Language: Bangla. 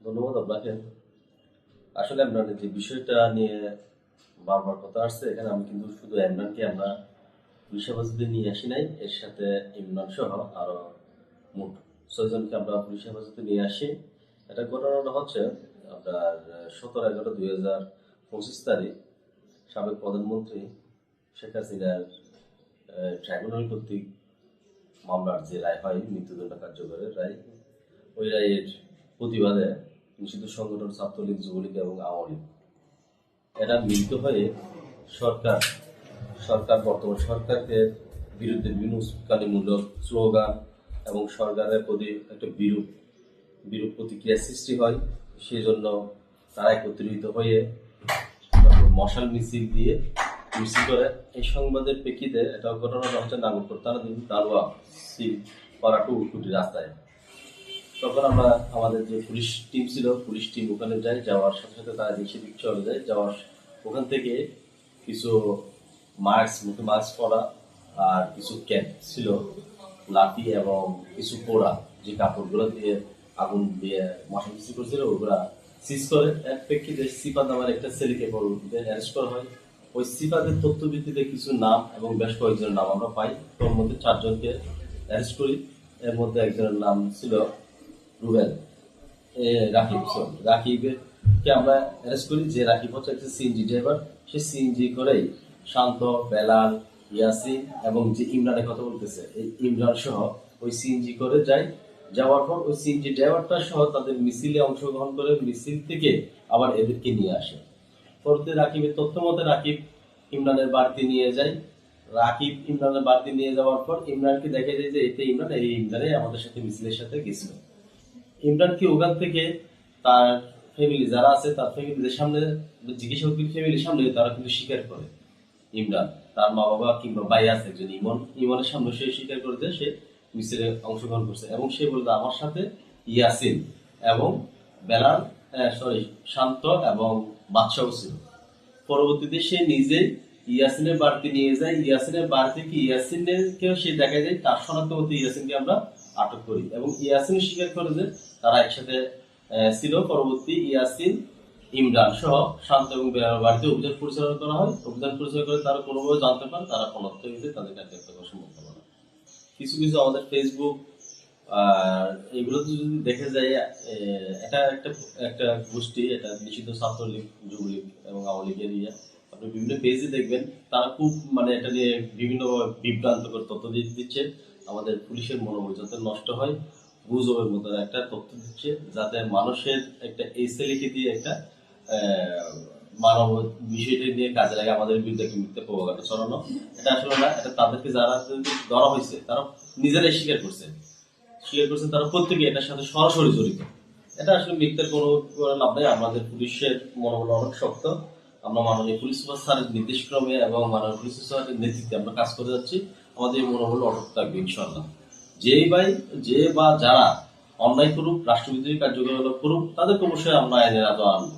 ধন্যবাদ আপনাকে। আসলে আপনার যে বিষয়টা নিয়ে বারবার কথা আসছে, এখানে আমি কিন্তু শুধু ইমরানকে আমরা পুলিশ হেফাজতে নিয়ে আসি নাই, এর সাথে ইমরান সহ আরো মোট ৬ জনকে আমরা পুলিশ হেফাজতে নিয়ে আসি। এটা ঘটনাটা হচ্ছে আপনার ১৭/১১/২০২৫ সাবেক প্রধানমন্ত্রী শেখ হাসিনার ট্রাইব্যুনাল কর্তৃক মামলার যে রায় হয়, মৃত্যুদণ্ড কার্যকরের রায়, ওই রায়ের প্রতিবাদে নিষিদ্ধ সংগঠন ছাত্রলীগ, যুবলীগ এবং আওয়ামী লীগ এরা মিলিত হয়ে সরকার সরকার বর্তমান সরকারকে বিরুদ্ধে বিভিন্ন উস্কানিমূলক স্লোগান এবং সরকারের প্রতি একটা বিরূপ বিরূপ প্রতিক্রিয়া সৃষ্টি হয়। সেই জন্য তারা একত্রিত হয়ে মশাল মিছিল করে। এই সংবাদের প্রেক্ষিতে এটা ঘটনাটা হচ্ছে নাগরপুর থানাধীন দারোয়া সিল পাড়া টুকুটি রাস্তায়। তখন আমরা আমাদের যে পুলিশ টিম ছিল, পুলিশ টিম ওখানে যায়। যাওয়ার সাথে সাথে তারা দেশে দিক চলে যায়। যাওয়ার ওখান থেকে কিছু মুখে মাস্ক পরা আর কিছু ক্যাপ ছিল, লাঠি এবং কিছু পোড়া যে কাপড়গুলো দিয়ে আগুন দিয়ে মশা মিছিল করছিল, ওগুলা সিজ করে। এক প্রেক্ষিতে সিফাত নামের একটা ছেলেকে অ্যারেস্ট করা হয়। ওই সিফাতের তথ্য ভিত্তিতে কিছু নাম এবং বেশ কয়েকজনের নাম আমরা পাই। তোর মধ্যে 4 জনকে অ্যারেস্ট করি। এর মধ্যে একজনের নাম ছিল রুবেল, রাকিবকে আমরা অ্যারেস্ট করি। যে রাকিব হচ্ছে একটা সিএনজি ড্রাইভার। সে সিএনজি করেই শান্ত, বেলাল, ইয়াসিন এবং যে ইমরানের কথা বলতেছে, এই ইমরান সহ ওই সিএনজি করে যায়। যাওয়ার পর ওই সিএনজি ড্রাইভারটা সহ তাদের মিছিলে অংশগ্রহণ করে, মিছিল থেকে আবার এদেরকে নিয়ে আসে। পরবর্তী রাকিবের তথ্য মতে রাকিব ইমরানের বাড়িতে নিয়ে যায়। রাকিব ইমরানের বাড়িতে নিয়ে যাওয়ার পর ইমরানকে দেখা যায় যে এতে ইমরান, এই ইমরানে আমাদের সাথে মিছিলের সাথে গেছিল। ইমরান কি ওখান থেকে তার ফ্যামিলি যারা আছে, তার ফ্যামিলিদের সামনে জিজ্ঞাসা করি, ফ্যামিলির সামনে তারা কিন্তু স্বীকার করে। ইমরান তার মা বাবা কিংবা ভাই আছে একজন ইমনের সামনে সে স্বীকার করে যে সে মিছিলে অংশগ্রহণ করছে এবং সে বলল আমার সাথে ইয়াসিন এবং বেলাল, শান্ত এবং বাদশাহ ছিল। পরবর্তীতে সে নিজেই ইয়াসিনের বাড়িতে নিয়ে যায়। ইয়াসিনের বাড়ি থেকে ইয়াসিনকেও সে দেখা যায়, তার শনাক্ত মতো ইয়াসিনকে আমরা আটক করি এবং ইয়াসিন স্বীকার করে যে তারা একসাথে ছিল। পরবর্তী ইয়াসিন, ইমরান সহ শান্ত এবং বেলার বাড়িতে অভিযান পরিচালনা করা হয়। অভিযান পরিচালনা করে তারা কোনোভাবে জানতে পারে তারা পলাতক হয়েছে, তাদেরকে গ্রেপ্তার করা সম্ভব হবে না। কিছু কিছু আমাদের ফেসবুক আর এগুলোতে যদি দেখে যায়, এটা একটা একটা গোষ্ঠী, এটা নিষিদ্ধ ছাত্রলীগ, যুবলীগ এবং আওয়ামী লীগের ইয়ে। আপনি বিভিন্ন পেজে দেখবেন তারা খুব এটা নিয়ে বিভিন্ন বিভ্রান্তকর তথ্য দিচ্ছে। আমাদের পুলিশের মনোবল যাতে নষ্ট হয়, গুজবের মতো একটা তথ্য দিচ্ছে, যাতে মানুষের একটা এই ছেলেকে দিয়ে একটা মানব বিষয়টা নিয়ে কাজে লাগে, আমাদের বিরুদ্ধে মিথ্যা প্রভাকাণ্ডা ছড়ানো। এটা আসলে না, এটা তাদেরকে যারা ধরা হয়েছে তারা নিজেরাই স্বীকার করছে, তারা প্রত্যেকে এটার সাথে সরাসরি জড়িত। এটা আসলে মিথ্যার কোনো লাভ নেই। আমাদের পুলিশের মনোবল অনেক শক্ত। আমরা মাননীয় পুলিশ সুপার স্যারের নির্দেশক্রমে এবং মাননীয় পুলিশ সুপারের নেতৃত্বে আমরা কাজ করে যাচ্ছি। আমাদের এই মনোবল অটুট থাকবে ইনশাআল্লাহ। যে বা যারা অন্যায় করুক, রাষ্ট্রবিরোধী কার্যকলাপ করুক, তাদেরকে অবশ্যই আমরা আইনের আওতায় আনবো।